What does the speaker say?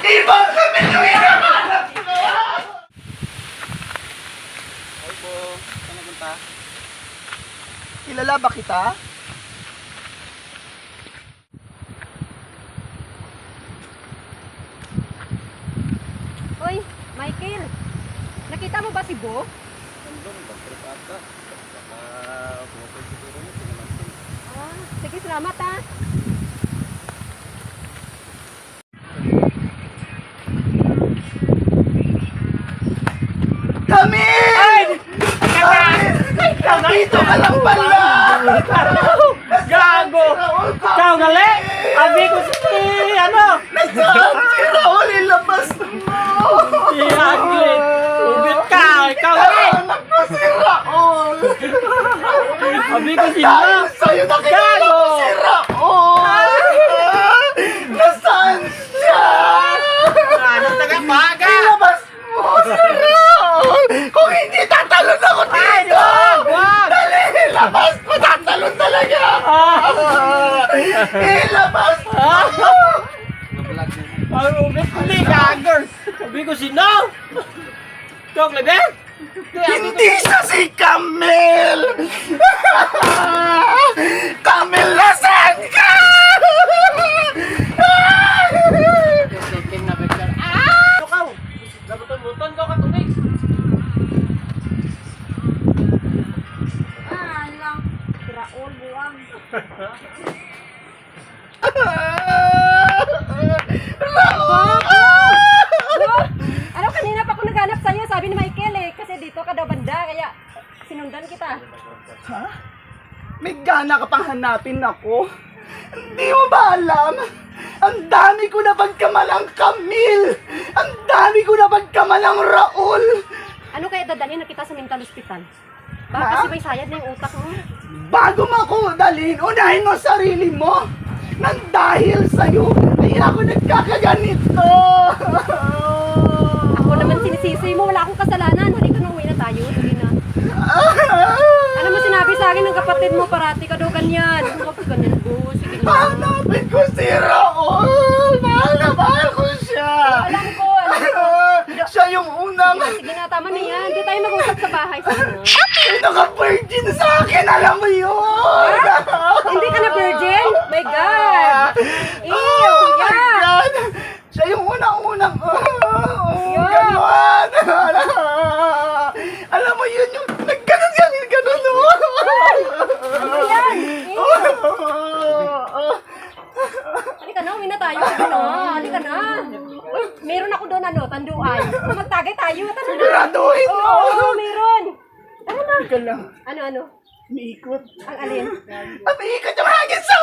Ibang kami nyo hinahanap ko! Ay, Bong. Saan napunta? Kilala ba kita? Hoy, Michael. Nakita mo ba si Bo? Nandun, bag-trip ata. Baka bumukol siguro mo. Sinamansin. Ah, sige, salamat ha. Camille! Dito ka lang pala! Gago! Ikaw gali! Abi ko si ano? Nasaan si Raul? Ilabas mo! Si Aglit! Ubit ka! Ikaw gali! Anak ko si Raul! Abi ko si Dahil Lo! sa'yo nakikita Gago! ko si Raul! Nasaan siya? Ano taga paga? Ilabas mo si Raul! Kung hindi tatalon ako dito! Wag! Dali! Ilabas mo! Tatalon talaga! Ilabas mo! Mablog niya. Ang ubit ko ni Gagers! Abi ko si No! Ikaw lebe? Hindi siya si Camille! Camille, nasaan ka? Team na vector. Ah! Ikaw! Labuton-buton ko katunig! Alam. Si Raul, buwang. Bo, ano kanina pa ako naghanap sa'yo? Sabi ni Michael eh. Kasi dito ka daw banda. Kaya sinundan kita. Ha? May gana ka pang hanapin ako? Hindi mo ba alam? Ang dami ko na pagkamalang Camille! Ang dami ko na pagkamalang Raul! Ano kaya dadalhin na kita sa mental hospital? Baka Ha? kasi may sayad na yung utak mo. Bago mo ako dalhin, unahin mo sarili mo! Nang dahil sa'yo, ay ako nagkakaganito! Ako naman sinisisi mo. Wala akong kasalanan. Halika na, uwi na tayo. Dali na. Ano mo sinabi sa akin ng kapatid mo? Parati ka daw ganyan. Huwag ka ganyan, Bo. Sige na. Hanapin ko si Raul! Mahal na mahal ko siya! Alam ko, alam ko. Siya yung unang Sige na, tama na yan. Hindi tayo mag-usap sa bahay. Sige na. naka-virgin sa akin, alam mo yun! Hindi ka na virgin? My God! Ew! Oh my Yeah! God! Siya yung unang-unang Yeah. ganon! Alam mo yun yung nagganon yan, yung ganon Ano yan? Ew! Halika na, uwi na tayo. Sige na, halika na. Uy, meron ako doon ano, tanduan. Magtagay tayo. Tara na. Siguraduhin mo! Oo, meron. Tara na. Teka lang, Ano? umiikot. Ang alin? Umiikot yung hangin sa